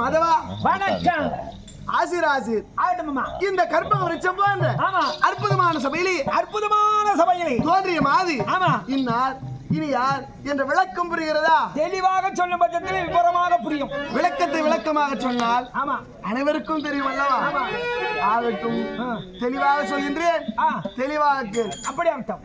மாதவா வணக்கம். ஆசிராசிர் ஆகட்டும்மா. இந்த கற்பக விருட்சம் போன்ற அற்புதமான சபையிலே தோன்றிய மாது இன்னார் இனி யார் என்ற விளக்கம் புரிகிறதா? தெளிவாக சொல்லும் பட்சத்தில் விவரமாக புரியும். விளக்கத்தை விளக்கமாக சொன்னால் அனைவருக்கும் தெரியும் அல்லவா? ஆகட்டும், தெளிவாக சொல்கின்றேன், தெளிவாக கேள். அப்படி அர்த்தம்.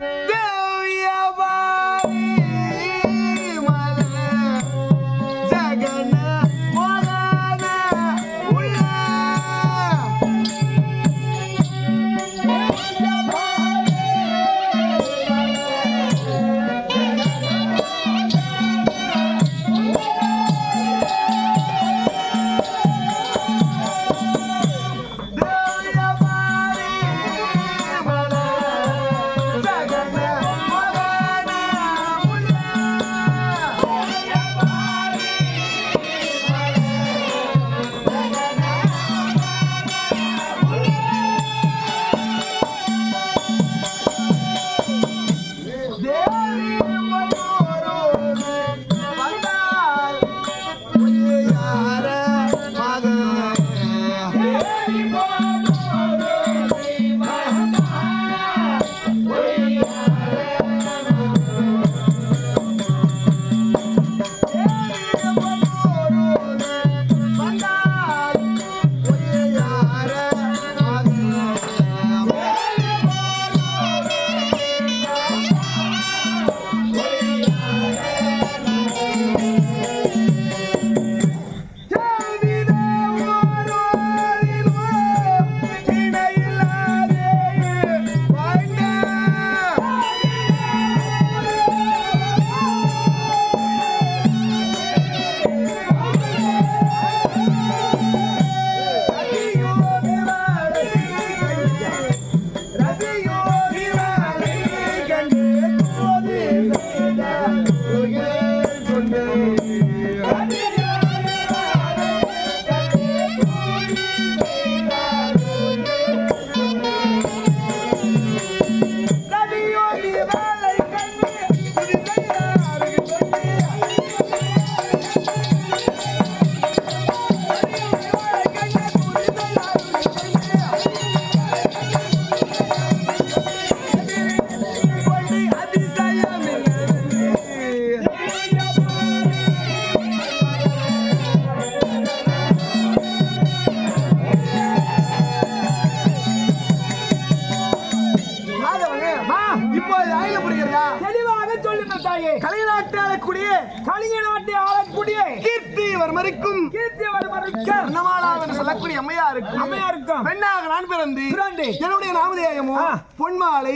என்னுடைய நாமதேயமும் பொன்மாலை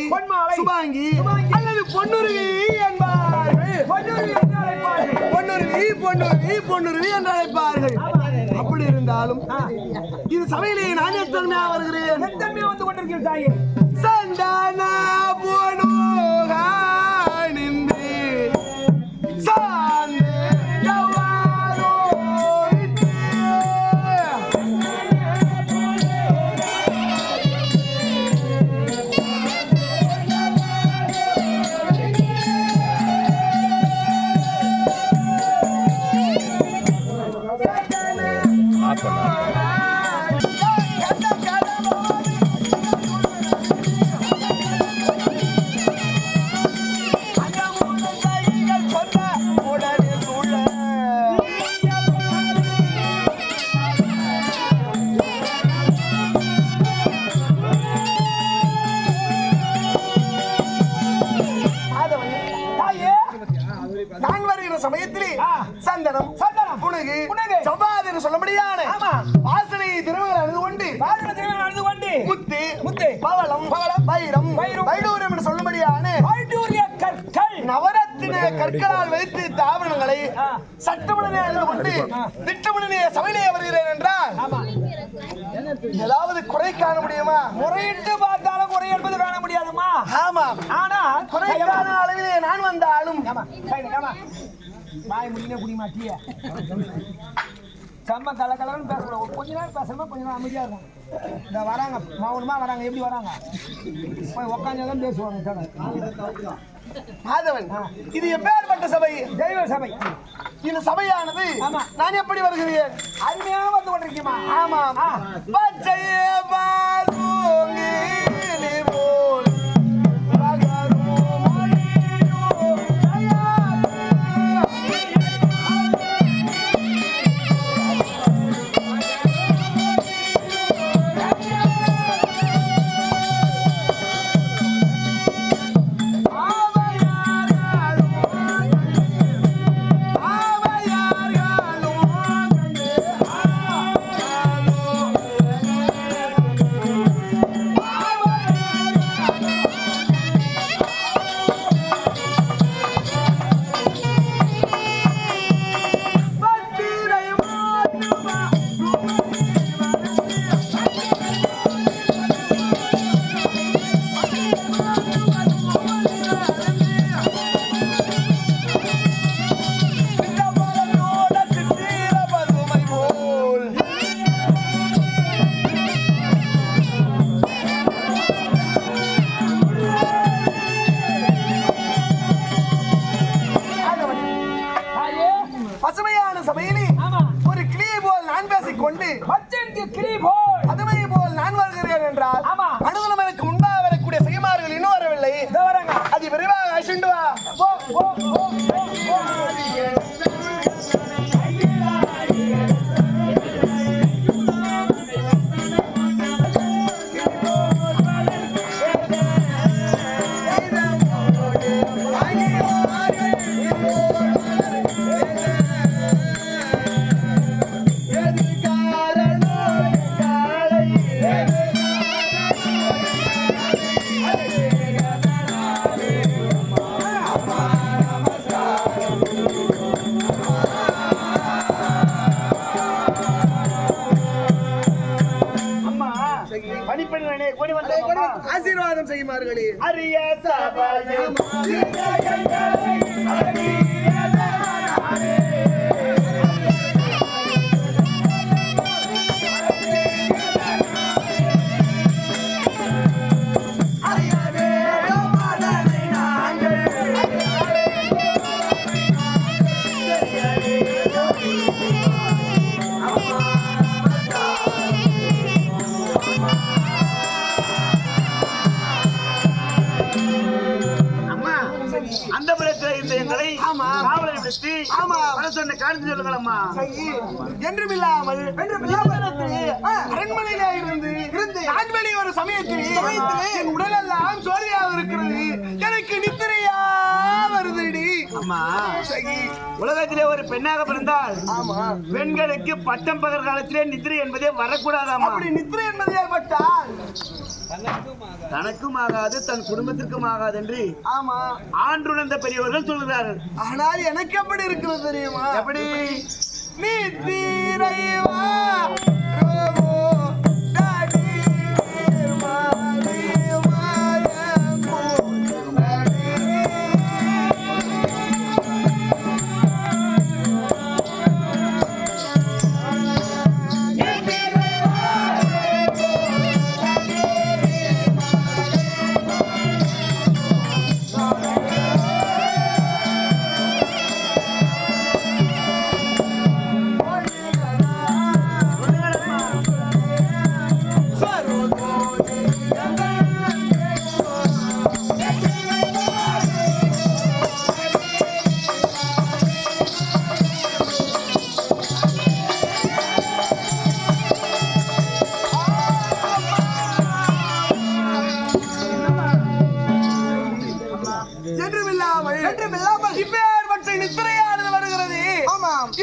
சுபாங்கி அல்லது பொன்னுருவி என்பார்கள். பொன்னுருவி என்று அழைப்பார்கள். அப்படி இருந்தாலும் இது சபையிலே நான் எத்தன்மையா வருகிறேன். வந்து கொண்டிருக்கிறேன் தாயே. சந்தான போனோகா நின்று சாந்தே சமயத்திலே சந்தனம் புனகு சவ்வாது என்று சொல்ல முடியாது வாசனை திருமகள் அணிந்து கொண்டு முத்து பவளம் வைரம் வைடூரியம் என்று சொல்லும்படியான நவரத்தின கற்களால் வைத்து தாவரங்களை சட்டமுடனே அணிந்து கொண்டு திட்டமுடனே சபையிலே வருகிறேன் என்றால் ஏதாவது குறை காண முடியுமா? முறையிட்டு பார்த்தாலும் குறை என்பது காண முடியாதுமா? ஆமா, ஆனா குறைக்கான அளவிலே நான் வந்தாலும் வாய் முடிய குடிமாட்டிய செம்ம கலக்கலன்னு பேசக்கூடாது. கொஞ்ச நேரம் பேசணுமா, கொஞ்ச நேரம் அமைதியா இருக்கும். இந்த வராங்க மௌனமா வராங்க. எப்படி வராங்க? போய் உட்காந்துதான் பேசுவாங்க. மாதவன், இது எப்பேற்பட்ட சபை? தெய்வ சபை. இந்த சபையானது பொழுது ஆமா. நான் எப்படி வருகிறேன்? அருமையா வந்து கொண்டிருக்கீமா? ஆமா. பச்சையே பாருங்கி நீ போல் பசுமையான சபையிலே ஒரு கிளியை போல் நான் பேசிக்கொண்டு அதுமை போல் நான் வருகிறேன் என்றால் அனுகூலம் எனக்கு முன்பாக வரக்கூடிய செய்மார்கள் இன்னும் வரவில்லை. அது விரைவாக அழைச்சிட்டு வா. ஆசீர்வாதம் செய்யுமார்களே. அரிய சபையும் அந்த புறத்தில் இருந்த எங்களை காவலை விடுத்து சொன்ன காரணம் சொல்லுங்களம்மா. என்றுமில்லாமல் அரண்மனையில இருந்து ஆண்மணி ஒரு சமயத்தில் என் உடலெல்லாம் சோர்வையாக இருக்கிறது. எனக்கு நித்திரையா வருதுடி. அம்மா, உலகத்திலே ஒரு பெண்ணாக பிறந்தால் பெண்களுக்கு பட்டம் பகர் காலத்திலே நித்திரை என்பதே வரக்கூடாதாமா. அப்படி நித்திரை என்பது ஏற்பட்டால் தனக்கும் ஆகாது தன் குடும்பத்திற்கும் ஆகாது என்று ஆண்டுணர்ந்த பெரியவர்கள் சொல்கிறார்கள். ஆனால் எனக்கு எப்படி இருக்கிறது தெரியுமா? எப்படி? நித்திரைவா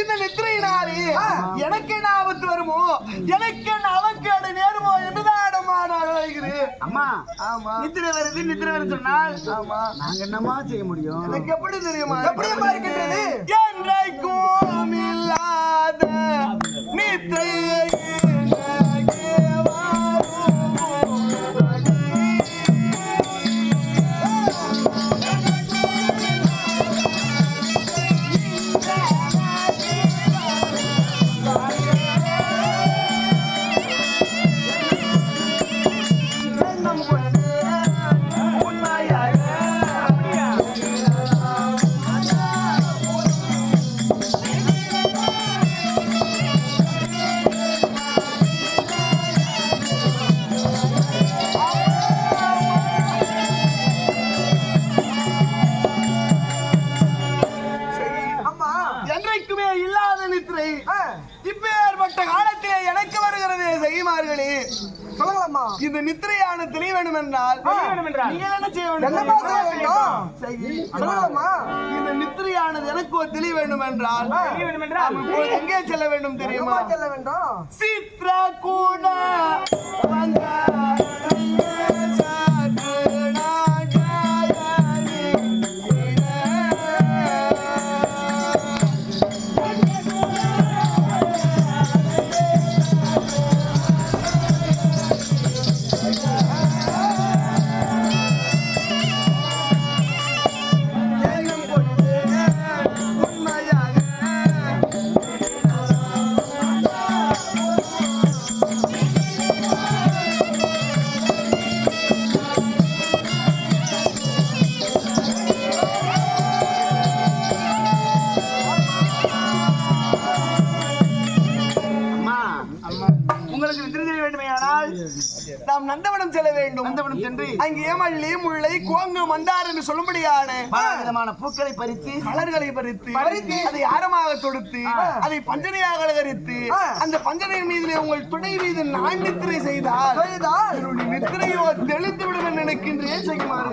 இந்த நித்திரையினாலே எனக்கு என்ன ஆபத்து வருமோ, எனக்கு என்ன அவக்கேடு நேருமோ என்றுதான் அம்மா. நித்திரை வருது நித்திரை வருது சொன்னால் நாங்க என்னமா செய்ய முடியும்? எனக்கு எப்படி தெரியுமா? எப்படியம்மா இருக்கின்றது? என்றைக்கும் இல்லாத நித்திரை இல்லாத நித்திரை இப்பேற்பட்ட காலத்திலே எனக்கு வருகிறதே செய்யுமார்களே. சொல்லலாமா? இந்த நித்திரையான தெரிய வேண்டும் என்றால் நீங்கள் என்ன செய்ய வேண்டும்? சொல்லலாமா? இந்த நித்திரையானது எனக்கு ஒரு தெளிய வேண்டும் என்றால் எங்கே செல்ல வேண்டும் தெரியுமா? செல்ல வேண்டும். சித்ரா கூட நாம் நந்தவனம் செல்ல வேண்டும். நந்தவனம் சென்று அங்கே மல்லி முல்லை கோங்கு மந்தார் என்று சொல்லும்படியான விதமான பூக்களை பறித்து மலர்களை பறித்து அதை ஆரமாக தொடுத்து அதை பஞ்சனையாக அலங்கரித்து அந்த பஞ்சனையின் மீதிலே உங்கள் துணை மீது நான் நித்திரை செய்தால் என்னுடைய நித்திரையோ தெளிந்து விடும் என்று நினைக்கின்றேன். செய்யுமாறு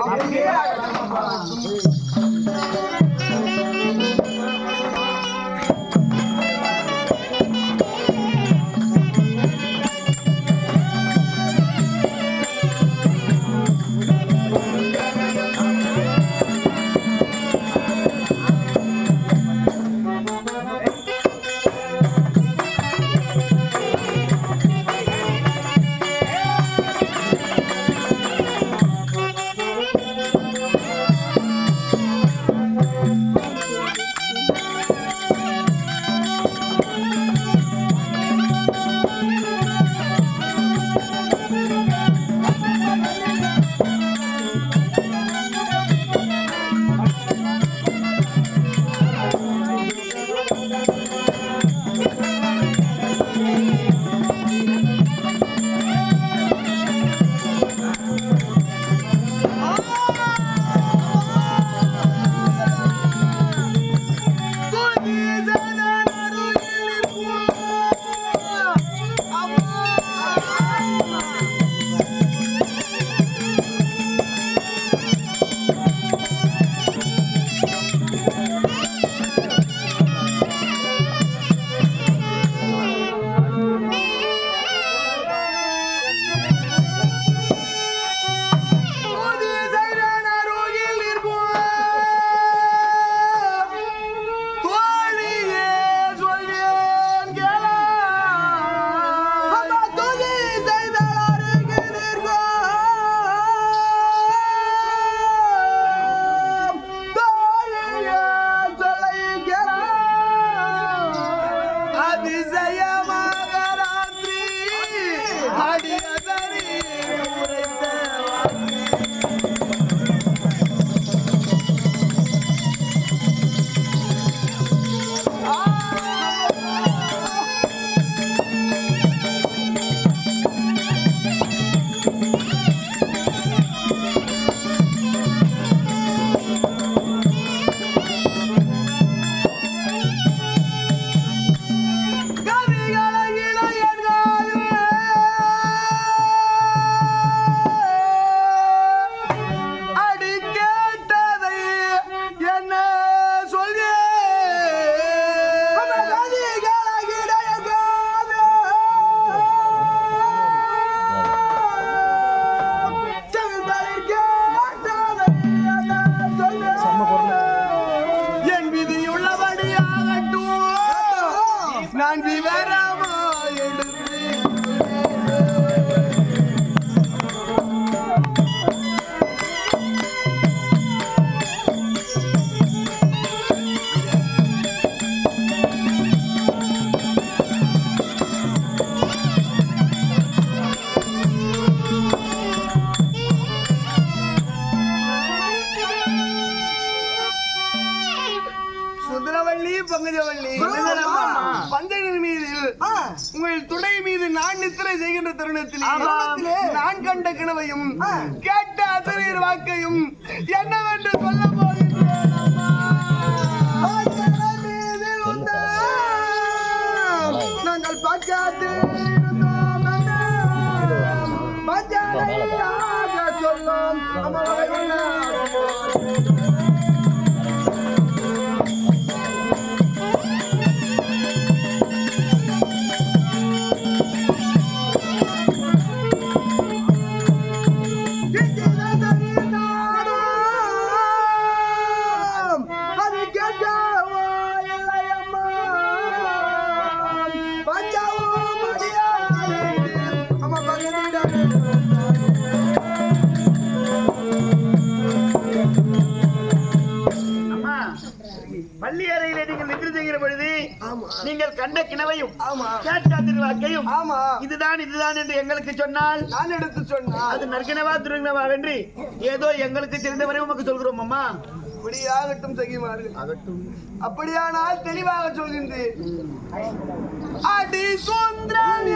நான் விவரமா எடுத்து பஞ்சனின் மீது உங்கள் துணை மீது நான் நித்திரை செய்கின்ற தருணத்திலே நான் கண்ட கனவையும் கேட்ட ஆசிரியர் வாக்கையும் என்னவென்று சொல்ல போகின்றேன். நாங்கள் பார்க்காது பஞ்சாலையாக சொல்லும் அது கேட்கவோ இல்லையம்மா பஞ்சாவும் மடியாது அம்மா பங்கதிடாது அம்மா பள்ளி அறையிலே நீங்கள் நின்று செய்கிற பொழுது நீங்கள் கண்ட கிணவையும் கேட்ட திருவாக்கையும் இதுதான் இதுதான் என்று எங்களுக்கு சொன்னால் நான் எடுத்து சொன்னா அது நற்கிணவா துருங்கினவா வென்று ஏதோ எங்களுக்கு தெரிந்தவரை உமக்கு சொல்கிறோம் அம்மா. அப்படியாகட்டும் சகிமாறு அப்படியானால் தெளிவாக சொல்கின்றேன் அடி சுந்தரம்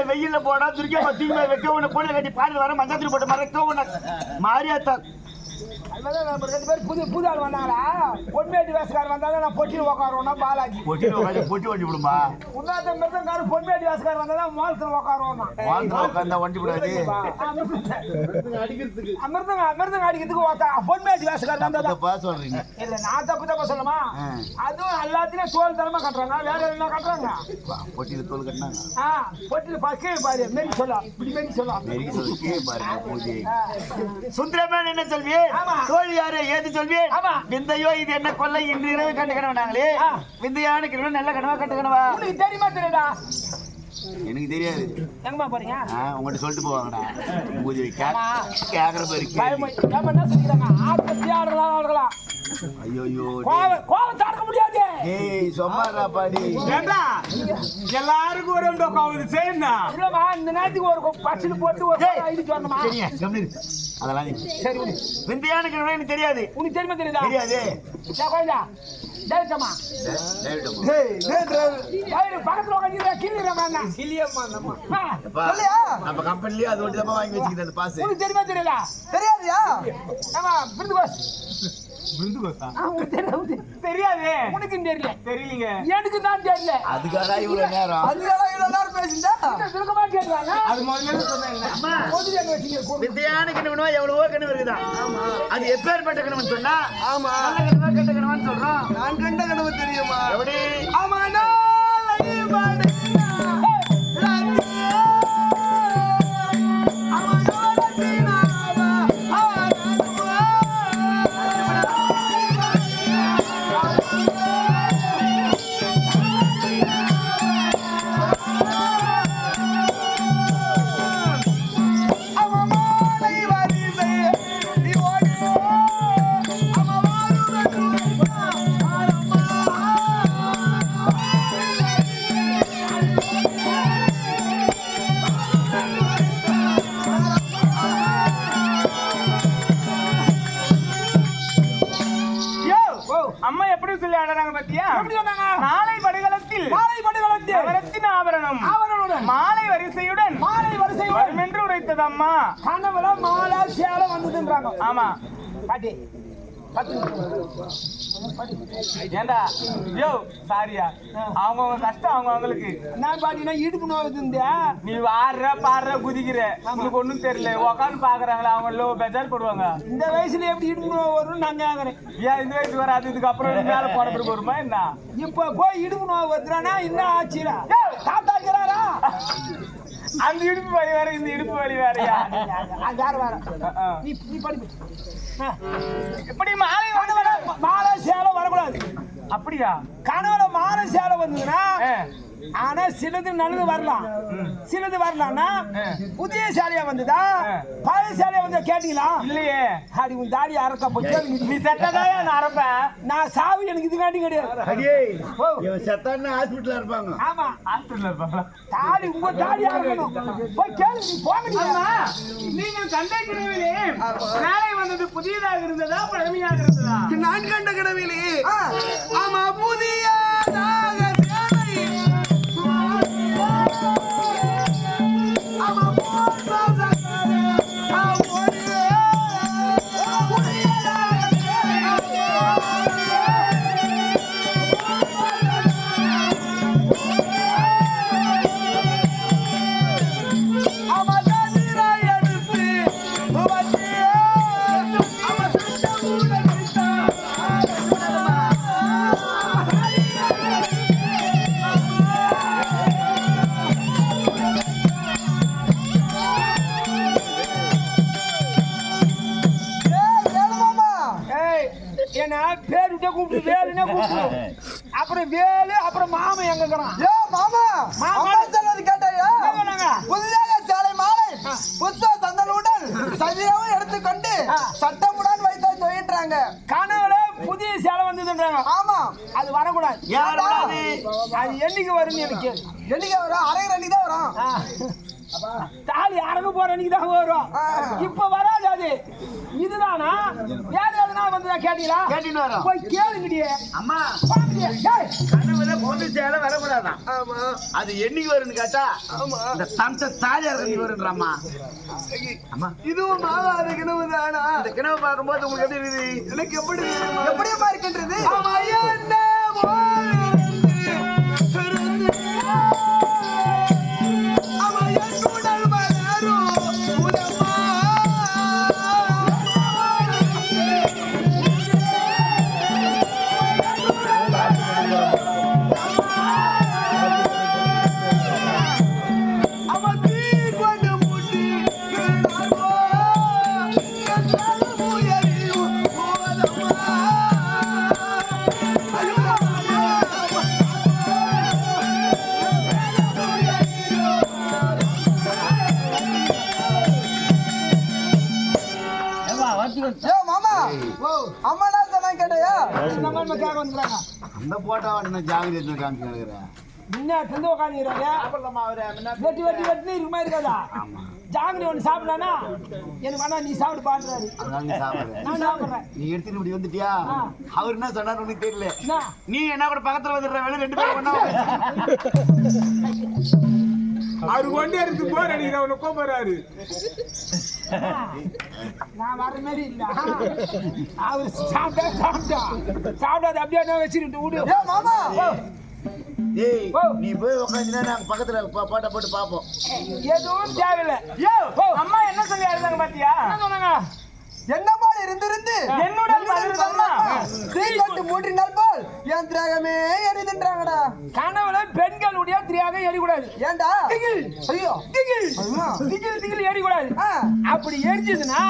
வெயில்ல போடா துர்க்கியா தூக்கி வைக்க உன்னை போன கட்டி பாடி வர மஞ்சள் போட்டு மறைக்க உன்னை மாரியாத்தா புது புது ஆள் வந்தாங்களா பொன்மேட்டி வேசக்காரர் வந்தாலும் நான் பொட்டியில் உட்காருவோம்னா பாலாஜி பொட்டி வண்டி விடுமா உன்னாத்த மிருதங்காரர் பொன்மேட்டி வேசக்காரர் வந்தாலும் மாலத்தில் உட்காருவோம் உட்காந்தா வண்டி விடாது மிருதங்க அடிக்கிறதுக்கு பொன்மேட்டி வேசக்காரர் வந்தா சொல்றீங்க இல்ல நான் தப்பு தப்பா சொல்லமா அதுவும் எல்லாத்திலையும் தோல் தரமா கட்டுறாங்க வேற என்ன கட்டுறாங்க பொட்டியில தோல் கட்டினாங்க பொட்டியில் கீழே பாரு மெரி சொல்லலாம் இப்படி மெரி சொல்லலாம் சுந்தரமன் என்ன சொல்வியே தோழி யாரு ஏது சொல்வியே விந்தையோ இது என்ன கொள்ளை இன்று இரவு கண்டு கனவாங்களே விந்தையான கிழமை நல்ல கனவா கண்டு கனவா உனக்கு தெரியுமா தெரியுதா எனக்கு தெரியாது எங்கம்மா போறீங்க உங்கள்கிட்ட சொல்லிட்டு போவாங்கடா பூஜை கேக்குற பேரு என்ன சொல்லிக்கிறாங்க ஆட்டத்தி ஆடலாம் ஐயோ கோவம் தாக்க முடியாது ஏய் சொம்மாடா பாடி எல்லாருக்கும் ஒரு கோவம் செய்யணும்னா இல்லம்மா இந்த நேரத்துக்கு ஒரு பச்சில் போட்டு ஒரு ஐடி வரணுமா அதெல்லாம் சரி விந்தையான கிழமை எனக்கு தெரியாது உனக்கு தெரியுமா தெரியுதா தெரியாது கோயிலா டேவிட்டம்மா பக்கத்துல உட்காந்து கிள்ளிடுறேன் கிள்ளியம்மா நம்ம கம்பெனிலேயே அது ஒட்டி தான் வாங்கி வச்சுக்கிது அந்த பாஸ் உனக்கு தெரியுமா தெரியல தெரியாதியா ஆமா பிரிந்து பாஸ் தெரியாது உனக்கும் தெரியல தெரியலீங்க எனக்கு தான் தெரியல அதுக்காக இவ்வளவு நேரம் பேசிட்டா சுருக்கமா கேட்கறாங்க அது முதல்ல சொன்னேன் விந்தையான கிணவனோ எவ்வளவோ கிணவு இருக்குதான் அது எப்பேற்பட்ட கிணவன் சொன்னா நல்ல கிணவா கெட்ட கிணவான்னு சொல்றோம் நான் கண்ட கனவு தெரியுமா எப்படி ஆமா அம்மா எப்படி சொல்லி ஆடுறாங்க பத்தியா எப்படி சொன்னாங்க நாளை படுகளத்தில் நவரத்தின ஆபரணம் மாலை வரிசையுடன் வரும் என்று உரைத்தது அம்மா கனவுல மாலை சேலை வந்ததுன்றாங்க ஆமா பாட்டி ஏண்டா யோ சாரியா அவங்க கஷ்டம் அவங்களுக்கு நான் பாத்தீங்கன்னா இடுப்பு நோய் இருந்தா நீ ஆடுற பாடுற குதிக்கிற உங்களுக்கு ஒண்ணும் தெரியல உக்காந்து பாக்குறாங்களா அவங்க பெஜார் போடுவாங்க இந்த வயசுல எப்படி இடுப்பு நோய் வரும்னு நான் கேக்குறேன் ஏன் இந்த வயசு வராது இதுக்கு அப்புறம் மேல போனதுக்கு வருமா என்ன இப்ப போய் இடுப்பு நோய் வருதுன்னா என்ன ஆச்சுடா தாத்தா இருக்கிறாரா அந்த இடுப்பு வலி வேற இந்த இடுப்பு வலி வேறயா வேற வேற நீ படிப்பு இப்படி மாலை மாலை சேலை வரக்கூடாது அப்படியா கனவுல மாலை சேலை வந்ததுன்னா ஆனா சிலது நல்லது வரலாம், சிலது வரலாம்னா புதிய சாலையா வந்ததா பழைய சாலையா வந்தா கேட்டீங்களா? இல்லையே. அடி உன் தாடி அறக்க போய் நீ செத்ததாயா நான் அறப்பேன். நான் சாவு எனக்கு இது காட்டி கிடையாது. அடியே இவன் செத்தான்னு ஹாஸ்பிட்டல்ல இருப்பாங்க. ஆமா ஹாஸ்பிட்டல்ல இருப்பாங்களா? தாடி உங்க தாடி அறக்கணும். போய் கேளு, நீ போங்க. அம்மா, நீங்கள் கண்ட கிணவிலே மேலே வந்தது புதியதாக இருந்ததா பழமையாக இருந்ததா? நான் கண்ட கனவிலே ஆமா புதியதாக சேலை ஆமா ஏன்னா பேர் விட்ட கூப்பிட்டு வேலுன்னா கூப்பிடு. அப்புறம் வேலு அப்புறம் மாமன் எங்க இருக்கிறான்? மாமா மாமா சொல்றது கேட்டாயா? புதிதாக சாலை மாலை புத்த சந்தனுடன் சதியாவும் எடுத்துக்கொண்டு சட்டமுடன் வைத்து தொயின்றாங்க. கனவுல புதிய சேலை வந்ததுன்றாங்க. ஆமா அது வரக்கூடாது. யார் வராது? அது என்னைக்கு வரும்னு எனக்கு கேளு. என்னைக்கு வரும்? அரைகிற அன்னைக்கு தான் வரும். தாலி அறக்க போற அன்னைக்கு தான் வரும். இப்ப வராது. அது இதுதானா? வேற எதுனா வந்ததா கேட்டீங்களா? கேட்டின்னு வரோம். போய் கேளுங்கடியே. அம்மா டேய், கனவுல பொண்ணு சேலை வரக்கூடாதான். ஆமா அது என்னைக்கு வரும்னு கேட்டா இந்த தந்த தாலி அறக்கி வருன்றாம்மா. அம்மா இதுவும் மாவாத கிணவு தானா? இந்த கிணவு பார்க்கும்போது உங்களுக்கு எப்படி இருக்குது? எனக்கு எப்படியமா இருக்கின்றது? ஆமா என்ன அம்மா நான் கேட்டையா? நம்ம கேட்க வந்துறாங்க. அந்த போட்டோ நான் ஜாகிரதை காமிச்சு நினைக்கிறேன். முன்ன திண்டு உட்காந்துக்கிறாங்க. வெட்டி வெட்டி வெட்டி இருக்குமா இருக்காதா? ஜாங்கிரி ஒன்று சாப்பிடலானா எனக்கு வேணா நீ சாப்பிட்டு பாடுறாரு. அதனால நீ சாப்பிடுற. நான் சாப்பிட்றேன். நீ எடுத்துட்டு இப்படி வந்துட்டியா? அவர் என்ன சொன்னாரு உனக்கு தெரியல. என்ன? நீ என்ன கூட பக்கத்துல வந்துடுற வேலை 2 பேரும் ஒண்ணா அவரு கொண்டே இருக்கு போர் அடிக்கிற அவனை கூப்பிடுறாரு. நான் வர மாதிரி இல்ல. அவர் சாப்பிடாது அப்படியே நான் வச்சுக்கிட்டு விடு. மாமா டேய் நீ போய் உட்காந்துனா நாங்க பக்கத்துல போட்டோ போட்டு பாப்போம். எதுவும் தேவையில்லை. அம்மா என்ன சொல்லி அழுதாங்க பாத்தியா? என்ன சொன்னாங்க? என்ன போல் இருந்திருந்து என்னுடன் பதில்மா தீ கொண்டு மூன்றினால் போல் என் திராகமே எரிதுன்றாங்கடா. கனவுல பெண்களுடைய திரியாக எரியக்கூடாது. ஏண்டா? திகில். ஐயோ திகில் திகில் திகில் எரியக்கூடாது. அப்படி எரிஞ்சதுன்னா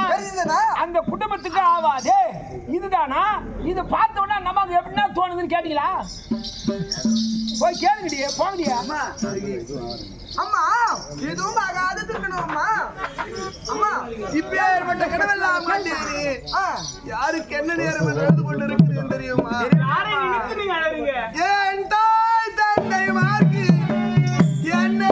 அந்த குடும்பத்துக்கு ஆவாது. இதுதானா? இது பார்த்த உடனே நமக்கு எப்படின்னா தோணுதுன்னு கேட்டீங்களா? போய் கேளுங்கடியே, போங்கடியா. அம்மா எதுவும் ஆகாது இருக்கணும். அம்மா அம்மா இப்ப ஏற்பட்ட கடவெல்லாம் கண்டீரு. யாருக்கு என்ன நேரம் எழுது கொண்டு இருக்கிறது தெரியுமா? யாரை நினைத்து நீங்க அழறீங்க? என் தாய் தந்தை மார்க்கு என்ன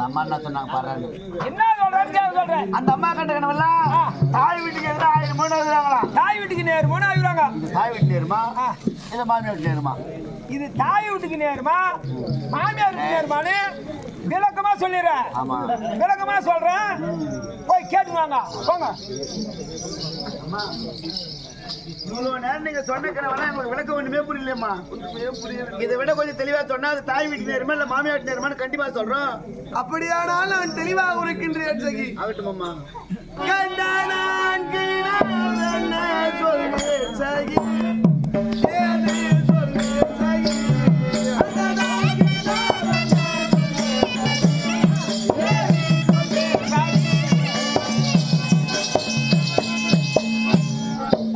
அம்மா என்ன சொன்னாங்க பாருங்க. என்ன சொல்றேன்? அந்த அம்மா கண்ட கனவெல்லாம் தாய் வீட்டுக்கு எதிராக 1000 மூணு எழுதுறாங்களா? தாய் வீட்டுக்கு நேருமா ஆகுறாங்க. தாய் வீட்டு நேருமா இல்ல மாமியார் வீட்டு நேருமா? இது தாய் வீட்டுக்கு நேருமா மாமியார் வீட்டுக்கு நேருமான்னு விளக்கமா சொல்லிடுறேன். ஆமா. விளக்கமா சொல்றேன். போய் கேட்டு வாங்க. போங்க. இவ்வளவு நேரம் நீங்க சொன்ன கனவெல்லாம் எனக்கு விளக்கம் ஒண்ணுமே புரியலையம்மா. இதை விட கொஞ்சம் தெளிவா சொன்னா அது தாய் வீட்டு நேரமா இல்ல மாமியாட்டு நேரமான்னு கண்டிப்பா சொல்றோம். அப்படியானால் நான் தெளிவாக உரைக்கின்றேன் சகி. ஆகட்டும் அம்மா. கண்டானான் கீழான சொல்வேன் சகி. ஏனே சொல்வேன் சகி. கண்டானான் கீழான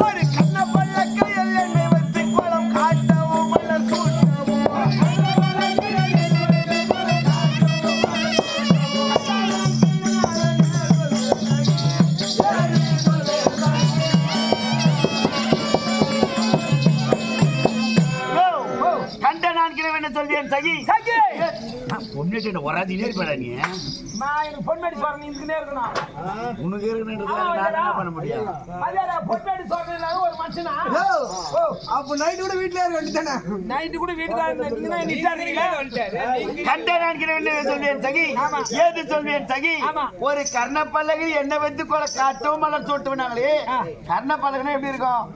ஒரு கண்ண பல்லக்கையில் என்னை வைத்து குளம் காட்டவும் மலர் சூட்டவும் கண்ட நான் கிழவன் சொல்வேன் சகி. சகி. பொண்ணுட்டு வராதினே இருப்படா நீ. நான் எனக்கு பொன்மேடி சொல்றேன். இதுக்குனே இருக்கணும். உனக்கு இருக்குன்றதுல நான் என்ன பண்ண முடியும்? அதேடா பொன்மேடி சொல்றேன். ஒரு மனுஷனா அப்ப நைட் கூட வீட்லயே இருக்க வேண்டியதானே? நைட்டு கூட வீட்டுல இருந்தீங்கன்னா நிட்டாருங்க. கண்ட நான் கிழவன் சொல்வேன் சகி. ஏது சொல்வேன் சகி. ஒரு கர்ண பல்லகி என்ன வந்து கொலை காட்டும் மலர் சூட்டுனாங்களே. கர்ண பல்லகனா எப்படி இருக்கும்?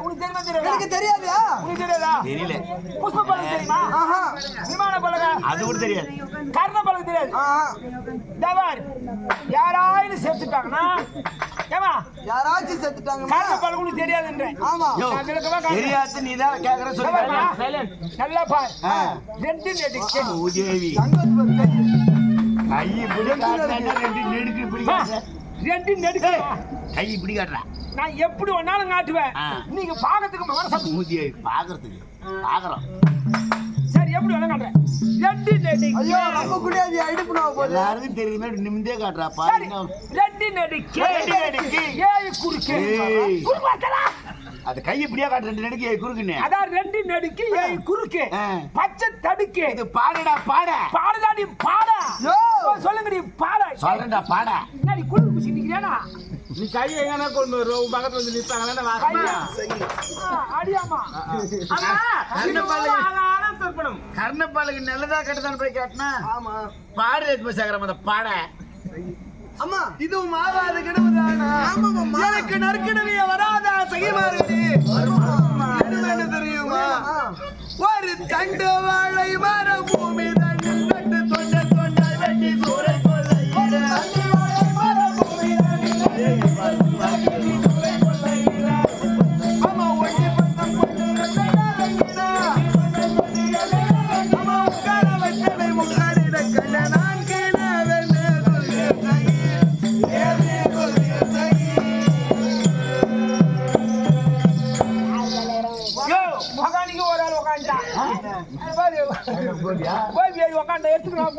உனக்கு தெரியுமா தெரியாதா? எனக்கு தெரியாதா? உனக்கு தெரியாதா? தெரியல. புஷ்ப பலகை தெரியுமா? ஆஹா. விமான பலகை. அது கூட தெரியாது. கர்ண பலகை தெரியாது. ஆஹா. தவார் யாராயிலும் சேர்த்துட்டாங்கன்னா ஏமா யாராச்சும் செத்துட்டாங்க. கர்ண பலகை உனக்கு தெரியாதுன்றேன். ஆமா. யோ, நான் விளக்கமா காட்டுறேன். தெரியாது நீதான் கேக்குற சொல்லுங்க. நல்லா பார். ரெண்டு நெடுக்கு உதவி தங்கத்து கை. கை இப்படி காட்டுறா. ரெண்டு நெடுக்கு இப்படி காட்டுற. ரெண்டு நெடுக்கு கை இப்படி காட்டுறா. நான் எப்படி வேணாலும் காட்டுவேன். நீங்க பாக்கிறதுக்கு மனசு மூதியை பாக்குறதுக்கு பாக்குறோம். சரி எப்படி வேணாலும் காட்டுறேன். ரெண்டு நெடுக்கு ஐயோ நம்ம கூடயே இடுப்புனா போகுது. எல்லாருக்கும் தெரியுமே நிமிந்தே காட்டுறா. சரி பாருங்க. ரெண்டு நெடுக்கு ரெண்டு நெடுக்கு. ஏய் குறுக்கு ஏய். குறுக்கு வாக்கடா. அது கை இப்படியே காட்டுற. ரெண்டு நெடுக்கு குறுக்குன்னு. அதான் ரெண்டு நெடுக்கு ஏய் குறுக்கு பச்சை தடுக்கு. இது பாடுடா பாட. பாடுதாடி பாட. யோ. சொல்லுங்கடி பாட. சொல்றேன்டா பாட. என்னடி குறுக்கு குச்சி நிக்கிறியாடா? நீ கை எங்கன்னா கொண்டு வரும். உன் பக்கத்துல வந்து நிப்பாங்க. வாசமா அடியாமா. அம்மா கர்ண பல்லகி. சொற்படும். கர்ண பல்லகி நல்லதா கெட்டதான்னு போய் காட்டினா ஆமா. பாடு போய் சேகரம் அந்த பாட. அம்மா இதுவும் ஆகாத கிடவுதானா? ஆமாம்மா. எனக்கு நற்கிடவே வராதா சகிமார்களே? என்ன தெரியுமா? ஒரு தண்டு வாழை மர பூமி தண்ணில் நட்டு தொண்ட தொண்ட வெட்டி சூறை கொள்ளையிட. ஆமா ஒட்டி பந்தம் கொண்டு ஆமா உட்கார வச்சதை உட்காரிட கண்ட நான் கீழே மகானிக்கு ஒரு ஆள் உட்காந்துட்டான். உட்காந்து எடுத்துக்கலாம்.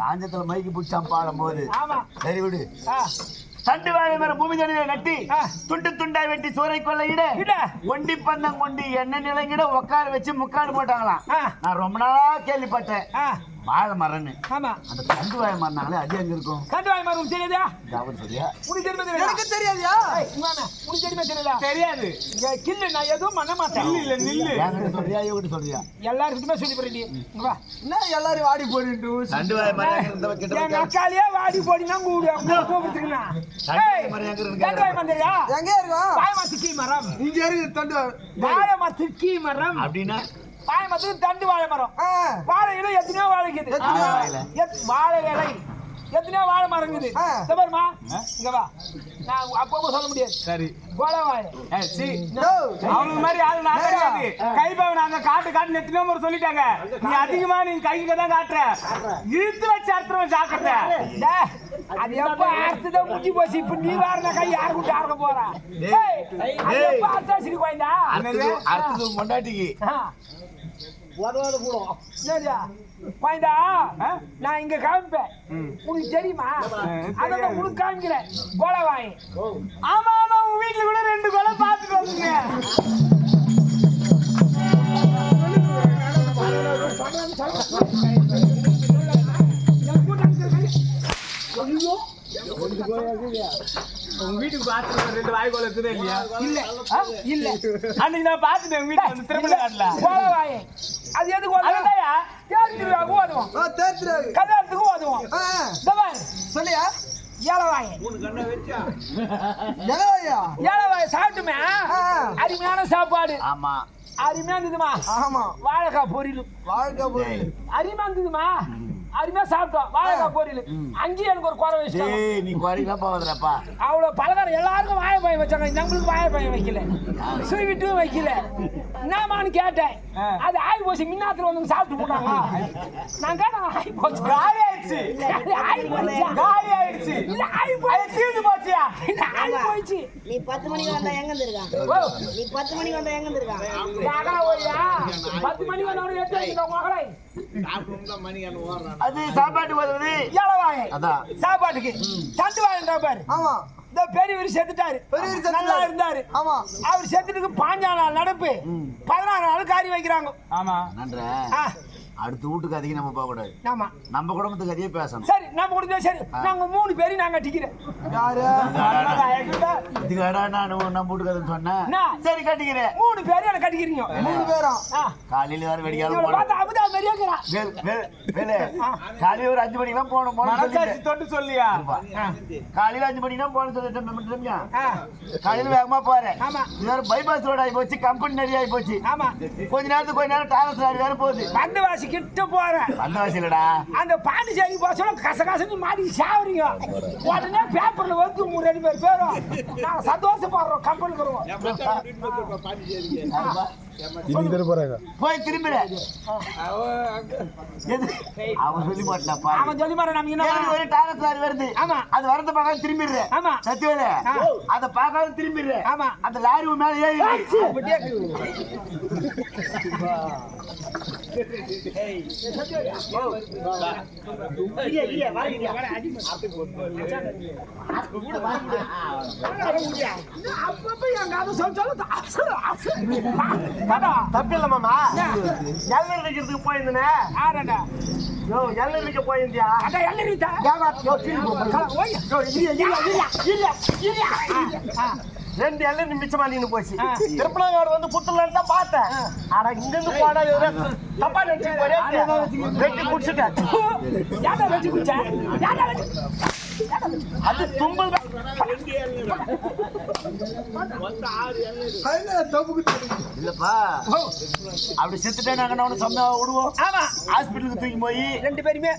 காஞ்சத்துல மைக்கு பிடிச்சான் பாடும் போது. ஆமா சரி விடு. தண்டு வாழை மரம் பூமி தண்ணியை நட்டி துண்டு துண்டா வெட்டி சூறை கொள்ளையிட ஒண்டி பந்தம் கொண்டு என்ன நிலைங்கிட உட்கார வச்சு முக்காடு போட்டாங்களாம். நான் ரொம்ப நாளா கேள்விப்பட்டேன் வாழை மரம்னு. ஆமா அந்த தண்டு வாழை மரம்னாலே அது எங்க இருக்கும்? கண்டு வாய் மரம் தெரியாதா? ஜாபம் சரியா? உனக்கு தெரியுமா தெரியாது? எனக்கு தெரியாதியா? உனக்கு தெரியுமா தெரியாதா? தெரியாது. கில்லு நான் எதுவும் பண்ண மாட்டேன். இல்ல நில்லு. என்கிட்ட சொல்றியா இவகிட்ட சொல்றியா? எல்லாருக்குமே சொல்லி போறேன். இங்க வா. என்ன எல்லாரும் வாடி போயிட்டு தண்டு வாழை மரம் இருந்தவ கிட்ட என் அக்காலியே வாடி போடினா கூப்பிட்டுருக்கா. கண்டு வாய் மரம் தெரியா? எங்க இருக்கும்? வாய் மரத்துக்கு மரம். இங்க இருக்கு தண்டு வாழை மரத்துக்கு மரம் அப்படின்னா வாழை மரத்துக்கு தண்டு வாழை மரம். வாழை இலை எத்தனையோ வாழைக்குது. வாழை இலை எத்தனையோ வாழை மரம் இருக்குது. இந்த பாருமா இங்க வா. நான் அப்பப்போ சொல்ல முடியாது. சரி கோலை வாழை. அவங்க மாதிரி ஆளு நான் கிடையாது. கைபாவை நாங்க காட்டு நெத்தினோ முறை சொல்லிட்டாங்க. நீ அதிகமா நீ கைக்கு தான் காட்டுற. இழுத்து வச்சு அறுத்துறோம் ஜாக்கிரதை. அது எப்ப அறுத்துதான் முடிஞ்சு போச்சு. இப்ப நீ வேற கை யாரு கூட்டு அறுக்க போறா? அறுத்தா சரி கோயந்தா அடுத்தது பொண்டாட்டிக்கு சரியா கோயந்தா நான் இங்க காமிப்பேன். உனக்கு தெரியுமா? அதான் உனக்கு காமிக்கிறேன். கோலை வாங்கி. ஆமா ஆமா உங்க வீட்டுல கூட 2 கொலை பாத்துட்டு வந்துங்க. உங்க வீட்டுக்கு பாத்து 2 வாய்க்கோல் இருக்குதா இல்லையா? இல்ல இல்ல அன்னைக்கு நான் பாத்துட்டேன் உங்க வீட்டுல வந்து திருமண காட்டல. கோலை வாங்கி அது எதுக்கு ஓதுவோம் தேர் திருவிழாவுக்கு ஓதுவோம் கல்யாணத்துக்கு ஓதுவோம் இந்த பாரு சொல்லியா ஏலவாய் ஏலவாய் சாப்பிட்டுமே அருமையான சாப்பாடு ஆமா அருமையா இருந்ததுமா ஆமா வாழைக்காய் பொரியல் அருமையா இருந்ததுமா அருமையா சாப்பிட்டோம் வாழைக்காய் பொரியல் அங்கேயும் எனக்கு ஒரு குறை வச்சுட்டாங்க நீ குறையெல்லாம் போவதுலப்பா அவ்வளவு பலகாரம் எல்லாருக்கும் வாழைப்பழம் வச்சாங்க நம்மளுக்கு வாழைப்பழம் வைக்கல ஸ்வீட்டும் வைக்கல என்னமான்னு கேட்டேன் அது ஆகி போச்சு மின்னாத்துல வந்து சாப்பிட்டு போனாங்க நான் கேட்டேன் ஆகி போச்சு காலி ஆயிடுச்சு ஆகி போச்சு காலி ஆயிடுச்சு இல்ல ஆகி போச்சு தீர்ந்து போச்சியா இல்ல ஆகி போச்சு நீ 10 மணிக்கு வந்தா எங்க இருந்திருக்கான் நீ 10 மணிக்கு வந்தா எங்க இருந்திருக்கான் யாரா ஓயா 10 மணி வந்தவன எடுத்து வச்சிட்டோம் மகளே அது சாப்பாட்டு வருவது ஏலவாய் அதான் சாப்பாட்டுக்கு தண்டு வாங்கிட்டா பாரு ஆமா இந்த பெரியவர் செத்துட்டாரு நல்லா இருந்தாரு ஆமா அவர் செத்துட்டுக்கு 15 நாள் நடப்பு 16 நாள் காரி வைக்கிறாங்க ஆமா நன்ற ஆ, அடுத்த வீட்டுக்கு அதிகம் நம்ம போக கூடாது ஆமா நம்ம குடும்பத்துக்கு அதிகம் பேசணும் சரி நம்ம கொடுத்தா சரி நாங்க 3 பேரும் நாங்க கட்டிக்கிறேன் யாரு இதுக்காடா நான் நம்ம வீட்டுக்கு அதுன்னு சொன்னேன் என்ன? சரி கட்டிக்கிறேன் 3 பேரும் எனக்கு கட்டிக்கிறீங்க 3 பேரும் ஆ, காலையில வேற வெடிக்காத இவனை போனோம் பார்த்தா அமுதா மாதிரியே இருக்கிறான் காலையில ஒரு 5 மணிக்கெல்லாம் போகணும் மனசாட்சி தொட்டு சொல்லியா காலையில 5 மணிக்கெல்லாம் போகணும் சொல்லிட்டு ஆ, காலையில வேகமா போறேன் ஆமா. இது வேற பைபாஸ் ரோடு ஆகி போச்சு கம்பெனி நிறைய ஆகி போச்சு ஆமா கொஞ்ச நேரம் டாரஸ் லாரி வேற போகுது பந்தவாசி கிட்ட போறேன் அந்த வயசுலடா அந்த பாண்டிச்சேரி போச்சோம் கசகசன்னு மாடி சாவறீங்க உடனே பேப்பர்ல வந்து 2 பேரும் நாங்க சந்தோஷப்படுறோம் கம்பெனி வருவோம் போய் திரும்பிட அவன் சொல்லி மாட்டாப்பா அவன் சொல்லி பாரு நம்ம என்ன ஒரு டாரஸ் லாரி வருது ஆமா. அது வரத பார்க்காம திரும்பிடுறேன் ஆமா. சத்தியவேல அத பார்க்காம திரும்பிடுறேன் ஆமா. அந்த லாரி உன் மேல ஏறி அப்படியே அப்பப்ப எங்க அதை சொல்ல தப்பில்ல மாமா எல்லாம் வைக்கிறதுக்கு போயிருந்தேன் ஆறடா எல்லாம் வைக்க போயிருந்தியா அட எல்லரிட்டா ரெண்டு எல்லாம் மிச்சமா நின்னு போச்சு திருப்பனங்காடு வந்து புத்தலான்னு தான் பார்த்தேன் ஆனா இங்க இருந்து போனா தப்பா நினைச்சு வெட்டி குடிச்சுட்டேன் யாரா வச்சு குச்சா யாரா வச்சு அது தும்பல் இல்லப்பா அப்படி செத்துட்டே நாங்க அவனை சொந்த விடுவோம் ஆமா ஹாஸ்பிட்டலுக்கு தூக்கி போய் 2 பேருமே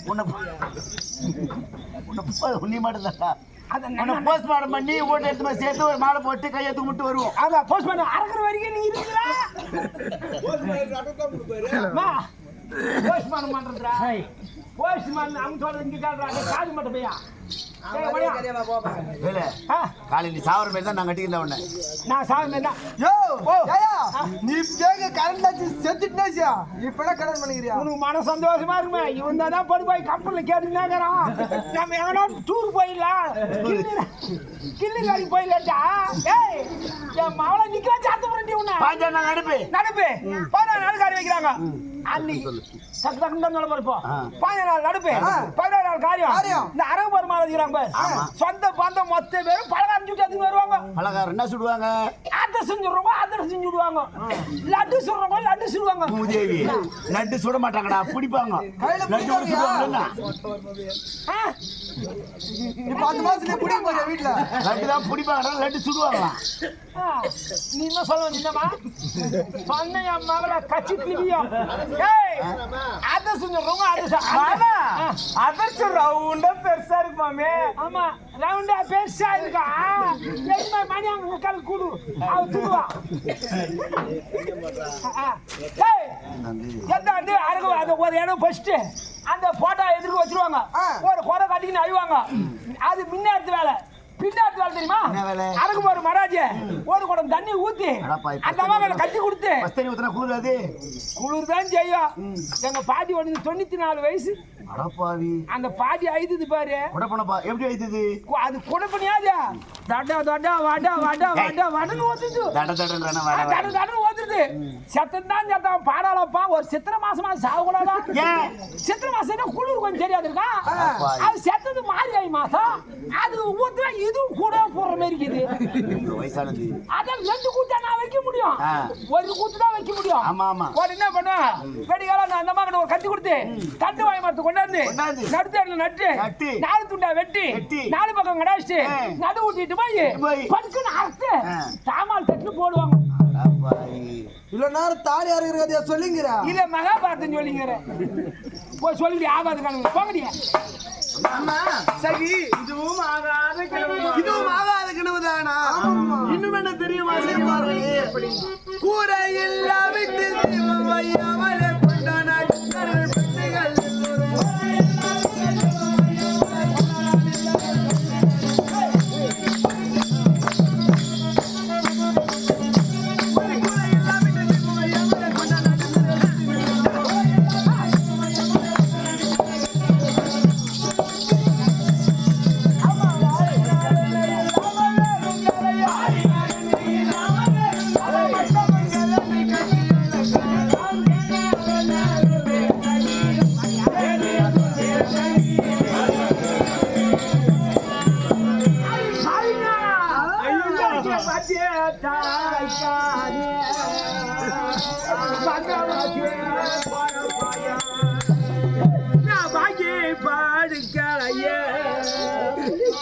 உன்னி மாட்டா அத உன்னை போஸ்ட்மார்ட்டம் பண்ணி ஓட்டு எடுத்து போய் சேர்த்து ஒரு மாலை போட்டு கையெழுத்து முட்டு வருவோம் ஆமா போஸ்ட் பண்ண அறக்குற வரைக்கும் நீ இருக்கீங்களா போஸ்ட் பண்றதுடா போஸ்ட் பண்ண அவங்க சொல்றது இங்க காடுறாங்க காது மட்டும் பையா காலையில் நீ சாவர மாதிரி தான் நான் கட்டிக்கல உன்னை நான் சாமி தான் நீ கேக்க கரண்ட் ஆச்சு செத்துட்டேச்சியா இப்பதான் கல்யாணம் பண்ணிக்கிறியா உனக்கு மன சந்தோஷமா இருக்குமே இவன் தான் படி போய் கப்பல்ல கேட்டுனாங்கிறான் நம்ம எங்கன்னா டூர் போயிடலாம் கிள்ளி காடி போயிடலாம்டா ஏய் என் மவளை நிக்க சாத்த பண்ணி உன்ன 15 நாள் நடப்பு 16 நாள் காரி வைக்கிறாங்க அன்னைக்கு டக்கு டக்குன்னு தான் சொல்ல போறோம் 15 நாள் நடப்பு 16 நாள் காரியம் இந்த அரவு பெருமாள் இருக்கிறாங்க பாரு சொந்த பந்தம் மொத்த பேரும் பலகாரம் சுட்டு அதுக்கு வருவாங்க பலகாரம் என்ன சுடுவாங்க அதை செஞ்சுடுறோம் அதை செஞ்சு விடுவாங்க லட்டு சுடுறவங்க லட்டு சுடுவாங்க பூதேவி லட்டு சுட மாட்டாங்கடா பிடிப்பாங்க கையில லட்டு சுடுவாங்க இப்ப 10 மாசத்துல குடி போறியா வீட்ல லட்டு தான் பிடிப்பாங்கடா லட்டு சுடுவாங்களா நீ என்ன சொல்ல வந்தீங்கம்மா சொன்ன என் மகளை கச்சி திரியும் ஏய் அதை செஞ்சுடுறோங்க அதர்ச்சு ரவுண்டா பெருசா இருக்குமாமே ஆமா ரவுண்டா பெருசா இருக்கா எதுமே மணி அவங்க முக்கால் கூடு அவ துடுவா ஏய் எந்த வந்து அருகு அது ஒரு இடம் ஃபர்ஸ்ட் அந்த போட்டோ எதிர்க்க வச்சிருவாங்க ஒரு குறை கட்டிக்கின்னு அழிவாங்க அது முன்னேற்ற வேலை பின்னாடி வேலை தெரியுமா அருகு போற மராஜ ஒரு குடம் தண்ணி ஊத்தி அந்த அம்மா கட்டி கொடுத்து குளிர் தான் செய்யும் எங்க பாட்டி ஒண்ணு 94 வயசு அந்த பாட்டி ஐதுது பாரு எப்படி ஐத்தது அது குடப்பணியாது தட தட வட வட வட வடன்னு ஓத்துது தட தடன்னு ஓத்துது செத்தம் தான் செத்தான் பாடாளப்பா ஒரு சித்திரை மாசமா சாகக்கூடாதா சித்திரை மாசம் குளிர் கொஞ்சம் தெரியாது இருக்கா அது செத்தது மாறி ஆகி மாசம் அது ஊத்துனா இதுவும் கூட போற மாதிரி இருக்குது வயசானது அதான் 2 கூட்டா நான் வைக்க முடியும் ஒரு கூத்து தான் வைக்க முடியும். ஆமா ஆமா உடனே என்ன பண்ணுவான், வெடிகால நான் அந்த அம்மா கட்டி கொடுத்து தட்டு வாய் மரத்தை கொண்டாந்து நடுத்தேடல நட்டு 4 துண்டா வெட்டி 4 பக்கம் கடாச்சிட்டு நடு ஊட்டிட்டு போய் படுக்குன்னு அறுத்து தாமால் தட்டுன்னு போடுவாங்க. இவ்வளவு நேரம் தாலி அறுக்கிறதா சொல்லிங்கிறா? இல்ல மகாபாரதம் சொல்லிங்கிறேன். போய் சொல்லி ஆகாது காணுங்க போங்கடியா. சரி, இதுவும் ஆகாத கிழமை. இதுவும் ஆகாத கனவுதானா? இன்னும் என்ன தெரியுமா? கூரையில் விட்டு வையாமலே கொண்டான பிள்ளைகள் பாடுக்கலையே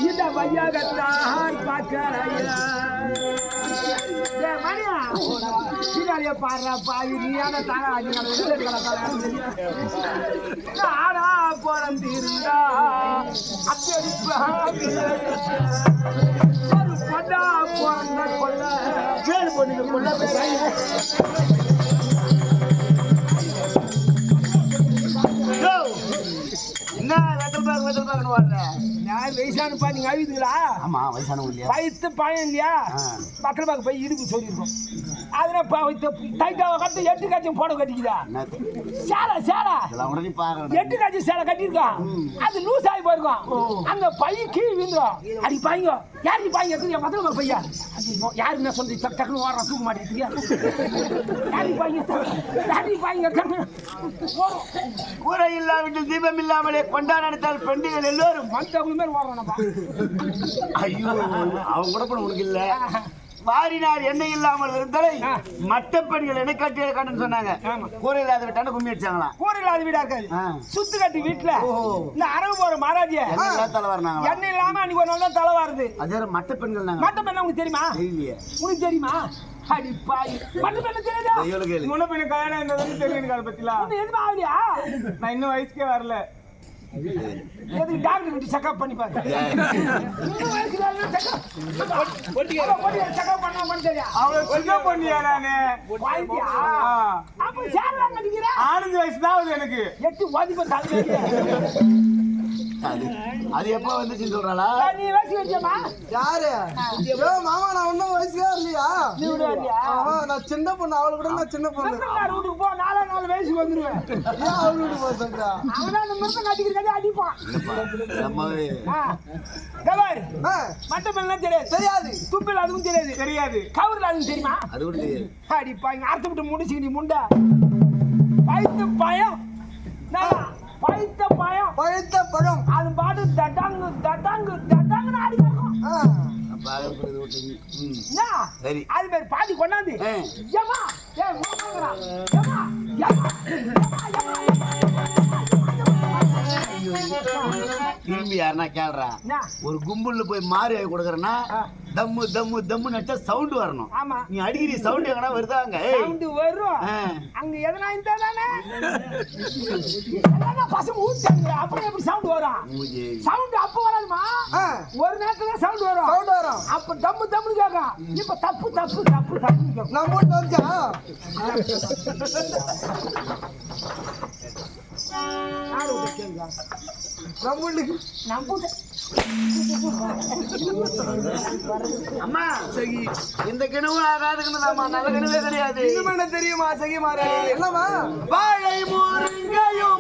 இந்த வையகத்தான் பார்க்கலையா மணியா பின்னாடியே பாடுறா பாவி நீயான தாரா ஆனா பிறந்திருந்தா அப்படி ஒரு பொண்ணா பிறந்த கொள்ள வேறு பொண்ணுங்க கொள்ள என்ன வெத்தல் பாக்கணும் வர்ற? நான் வயசான பாத்தீங்க அழுதுங்களா? ஆமா வயசானவங்க இல்லையா? வயிற்று பயம் இல்லையா? மக்கள் பார்க்க போய் இடுப்பு சொல்லியிருக்கோம். அதனால டைட்டாவை கட்டு 8 காட்சியும் போட கட்டிக்குதா? சேலை சேலை இதெல்லாம் உடனே பாருங்க. 8 காட்சி சேலை கட்டியிருக்கான். அது லூஸ் ஆகி போயிருக்கும். அங்க பைய கீழ் விழுந்துடும். அடி பாய்ங்க யாரு பாய்ங்க எத்தனை மதம் பையா யாரு என்ன சொல்லி டக்குன்னு ஓடுற தூக்க மாட்டேங்க யாரு பாய்ங்க கூரை இல்லாவிட்டு தீபம் இல்லாமலே கொண்டாடித்தால் பெண்கள் எல்லோரும் மந்தவங்க மேல ஓடுறானப்பா. ஐயோ அவங்க கூட பண்ண உனக்கு இல்ல. வாரினார் எண்ணெய் இல்லாமல் இருந்தாலே மற்ற பெண்கள் என்ன கட்டி கட்டுன்னு சொன்னாங்க. கூரை இல்லாத வீட்டான கும்மி அடிச்சாங்களாம். கூரை இல்லாத வீடா இருக்காது, சுத்து கட்டி வீட்டுல இந்த அரவு போற மகாராஜிய தலை வரணாங்க. எண்ணெய் இல்லாம அன்னைக்கு ஒரு நாள் தான் தலை வருது. அதே மற்ற பெண்கள் நாங்க. மற்ற பெண்ண உனக்கு தெரியுமா? தெரியலையே. உனக்கு தெரியுமா? அடி பாய் மற்ற பெண்ண தெரியுதா? முன்ன பின்ன கல்யாணம் இருந்ததுன்னு தெரியும் கால பத்திலா. எதுவும் ஆகலையா? நான் இன்னும் வயசுக்கே வரல. எதுக்கு டாக்டர் கிட்ட செக்அப் பண்ணி பாரு. செக்அப் பண்ண தெரியா? அவ்வளவு செக்அப் பண்ணியா நானு? அப்ப சேரலாம் கட்டிக்கிறேன். 5 வயசு தான் ஆகுது எனக்கு. 8 வாதிப்ப தாங்க. அது எப்ப வந்துச்சுன்னு சொல்றாளா? நீ வயசு வச்சமா? யாரு? மாமா நான் ஒன்னும் வயசுக்கே இல்லையா? நீ விடுவாரியா? நான் சின்ன பொண்ணு, அவளை கூட நான் சின்ன பொண்ணு. வீட்டுக்கு போ, 4 வயசுக்கு வந்துருவேன். ஏன் அவள் வீட்டுக்கு போக சொல்றா? அவன் அந்த மிருத்தம் கட்டிக்கிறதே அடிப்பான். அம்மாவே கவர் மட்ட பெல்லாம் தெரியாது, துப்பில் அதுவும் தெரியாது, கவர்ல அதுவும் தெரியுமா? அது கூட தெரியாது. அடிப்பாங்க அறுத்து விட்டு முடிச்சு நீ முண்டை பைத்த பயம். பைத்த பழம் அது பாட்டு தட்டாங்கு ஆடி இருக்கும். சரி அது மாதிரி பாதி கொண்டாந்து திரும்பி யாருன்னா கேள்றா, ஒரு கும்பல்ல போய் மாறி கொடுக்கறனா தம்மு தம்மு தம்மு நச்சா சவுண்ட் வரணும். ஆமா நீ அடிக்கிற சவுண்ட் எங்கனா வருதாங்க? சவுண்ட் வரும். அங்க எதனா இருந்தா தானே எல்லாம் பசங்க ஊத்தாங்க. அப்புறம் எப்படி சவுண்ட் வரும்? சவுண்ட் அப்ப வராதுமா, ஒரு நேரத்துல சவுண்ட் வரும். அப்ப தம்மு தம்மு கேட்கும். இப்ப தப்பு தப்பு தப்பு தப்பு நம்ம வந்துச்சா அம்மா இந்த கிணவு ஆகாதுக்குன்னு நல்ல கிணவே கிடையாது. என்ன தெரியுமா? சகிமாரே என்னமா? வாழை முருங்கையும்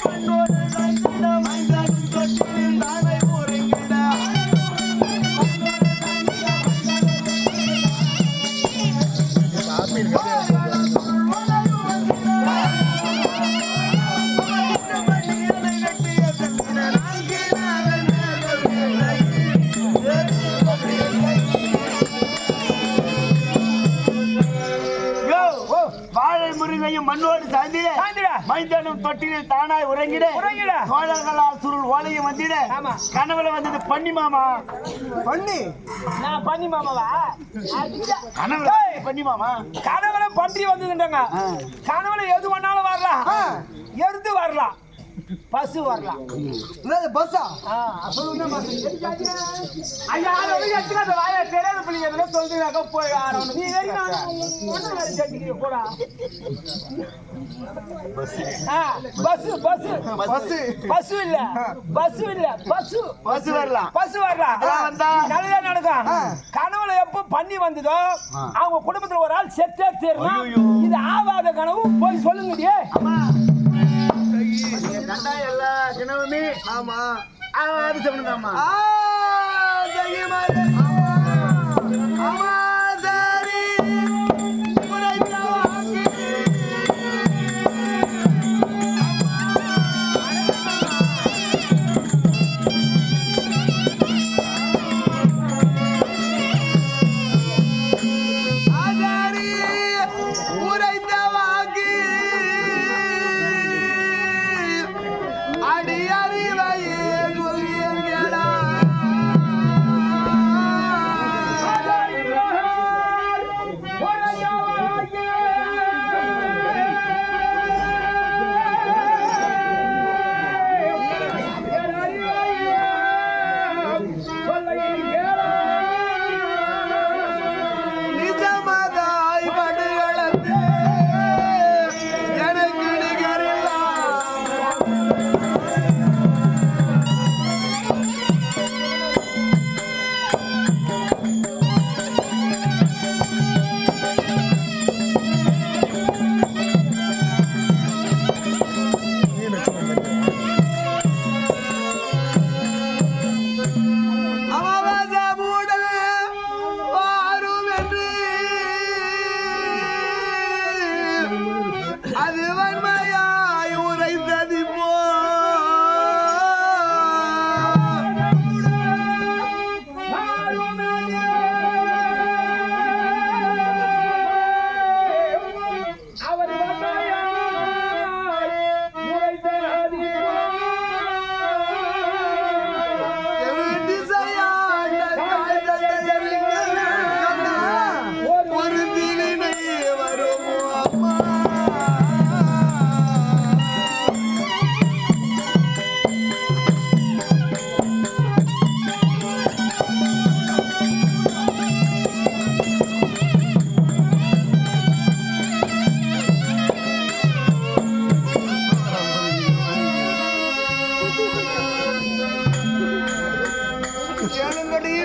முருகையும் மண்ணோடு சாய்ந்திட மைந்தனும் தொட்டிலில் தானாய் உறங்கிட சோழர்களால் சுருள் ஓலையும் வந்திட கனவுல வந்தது பண்ணி மாமா. பண்ணி நான் பண்ணி மாமாவா? கனவுல பண்ணி மாமா. கனவுல பன்றி வந்ததுன்றாங்க. கனவுல எது வேணாலும் வரலாம், எருது வரலாம், பசு வரலாம். பஸ்ஸா ஐயா எத்தனை வாயா தெரியாத பிள்ளைங்க சொல்லுங்க போய் நீ போடா. பஸ் பஸ் பஸ் பசு இல்ல, பசு இல்ல, பசு பஸ் வரலாம், பசு வரலாம். நல்லதா நடக்கும். கனவுல எப்ப பண்ணி வந்ததோ அவங்க குடும்பத்துல ஒரு ஆள் செத்தே தீரணும். இது ஆவாத கனவு போய் சொல்லுங்க. கண்டா எல்லா கனவுமே ஆமா அது சொல்லுங்கம்மா.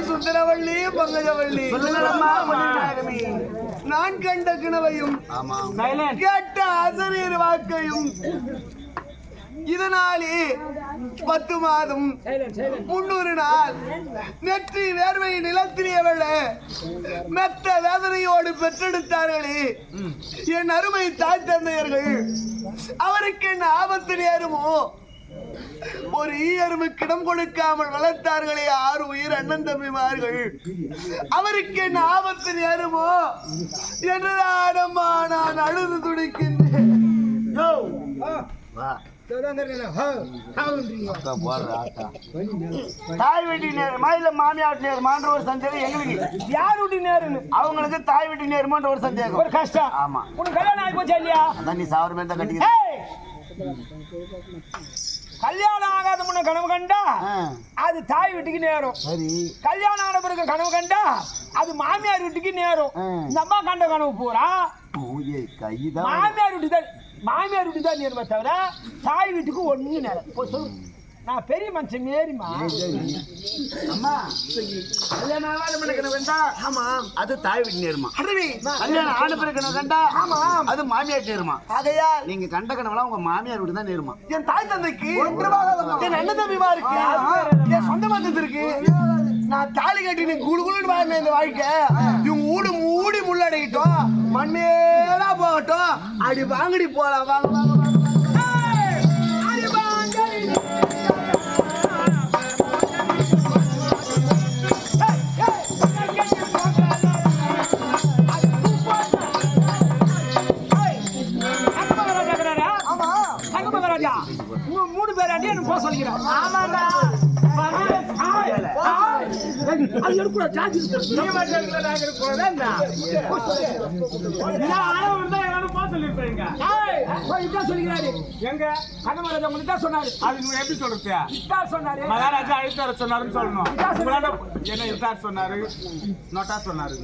சுந்தரவள்ளி பங்கஜவள்ளி நான் கண்ட கிணவையும் கேட்ட ஆசிரியர் வாக்கையும் இதனாலே 10 மாதம் 300 நாள் நெற்றி வேர்வை நிலத்திலேவள மெத்த வேதனையோடு பெற்றெடுத்தார்களே என் அருமை தாய் தந்தையர்கள். அவருக்கு என்ன ஆபத்து நேருமோ? ஒரு ஈயருமுக்கிடம் கொடுக்காமல் வளர்த்தார்களே 6 உயிர் அண்ணன் தம்பிமார்கள். அவருக்கு என்ன ஆபத்து நேருமோ என்றுதானம்மா நான் அழுது துடிக்கின்றேன். தாய் வீட்டு நேருமா இல்ல மாமியார் நேருமான்ற ஒரு சந்தேகம் எங்களுக்கு. யார் வீட்டு நேருன்னு அவங்களுக்கு தாய் வீட்டு நேருமான்ற ஒரு சந்தேகம், ஒரு கஷ்டம். ஆமா, உனக்கு கல்யாணம் ஆகி போச்சா இல்லையா? அதான் நீ சாவர மேல தான் கட்டிக்க. கல்யாணம் ஆகாத முன்ன கனவு கண்டா அது தாய் வீட்டுக்கு நேரும். சரி, கல்யாணம் ஆன பிறகு கனவு கண்டா அது மாமியார் வீட்டுக்கு நேரும். இந்த அம்மா கண்ட கனவு பூரா மாமியார் வீட்டு தான், மாமியார் வீட்டு தான் நேருமே தவிர தாய் வீட்டுக்கு ஒண்ணு நேரம். சொல்லு, நான் பெரிய மனுஷன் மேரிமா. அம்மா கல்யாணம் ஆகாத முன்ன கனவு கண்டா ஆமா அது தாய் வீட்டு நேருமா. கல்யாணம் ஆன பிறகு கனவு கண்டா ஆமா அது மாமியார் நேருமா. ஆகையால் நீங்க கண்ட கனவுலாம் உங்க மாமியார் வீட்டு தான் நேருமா. என் தாய் தந்தைக்கு என் அண்ணன் தம்பிமா இருக்கு, என் சொந்த பந்தத்து இருக்கு. நான் தாலி கட்டி நீ குடுகுடுன்னு வாழ்ந்த இந்த வாழ்க்கை இவங்க ஊடு மூடி முள்ளடையிட்டோம், மண்ணேலா போகட்டும். அடி வாங்கடி போலாம், வாங்க வாங்க வாங்க. அது எடுக்கூடாது ஜாதி நீ மட்டும் இருக்கல, நாங்க இருக்கக்கூடாதா என்ன? நான் ஆளவன் இருந்தா எல்லாரும் போக சொல்லியிருப்பேங்க. இதான் சொல்லிக்கிறாரு எங்க கண்ணமராஜா உங்களுக்கு தான் சொன்னாரு. அது நீங்க எப்படி சொல்றது? இதான் சொன்னாரு. மகாராஜா அழைத்து வர சொன்னாருன்னு சொல்லணும். உங்களால என்ன இதார் சொன்னாரு, நோட்டா சொன்னாரு.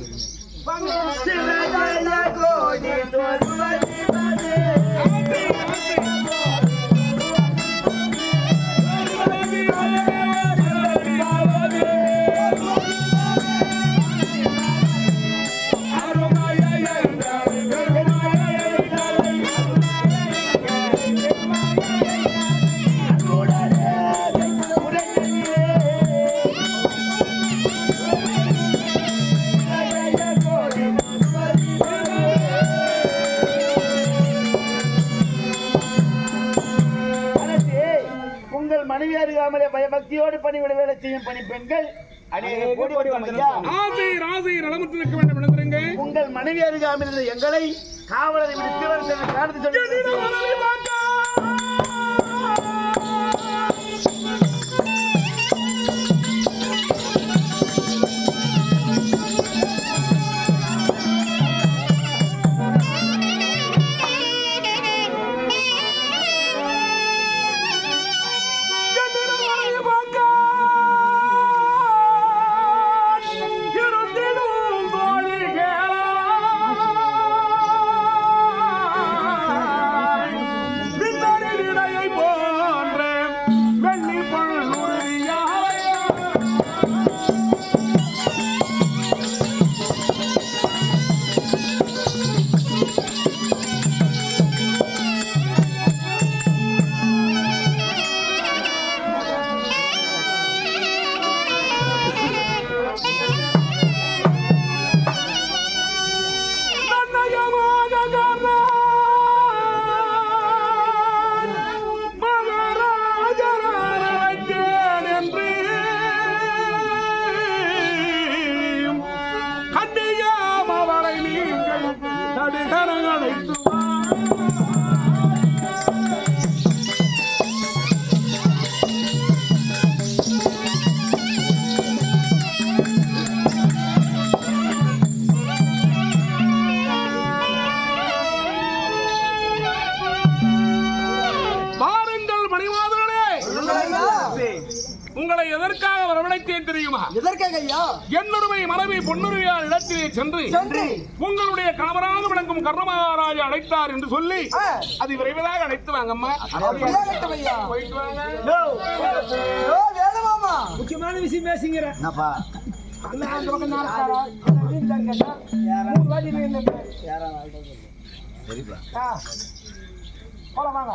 உங்கள் மனைவி அறியாமலே பயபக்தியோடு பணிவிட வேலை செய்யும் பணி பெண்கள் கூடி வந்தோம். உங்கள் மனைவி அருகாமல் எங்களை காவலரை விடுத்து காரணத்தை சொல்லி உங்களை எதற்காக வரவழைத்தேன் தெரியுமா? எதற்காக ஐயா? என்னுடைய மனைவி பொன்னுரியார் இடத்திலே சென்று உங்களுடைய கணவராக விளங்கும் கர்ணமகாராஜா அழைத்தார் என்று சொல்லி அது விரைவாக அழைத்து வாங்கம்மா. போயிட்டு வாங்க. முக்கியமான விஷயம் பேசுங்கிற என்னப்பா அந்த பக்கம் நடக்காரா சரிப்பா போலாம் வாங்க.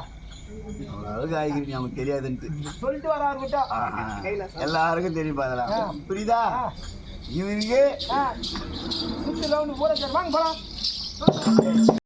அழகு ஆகிக்கிறீங்க நமக்கு தெரியாதுன்ட்டு சொல்லிட்டு வராரு விட்டா எல்லாருக்கும் தெரியுமா அதெல்லாம் புரியுதா? இவருக்கு சுத்தி லவுண்டு போற வாங்க போலாம்.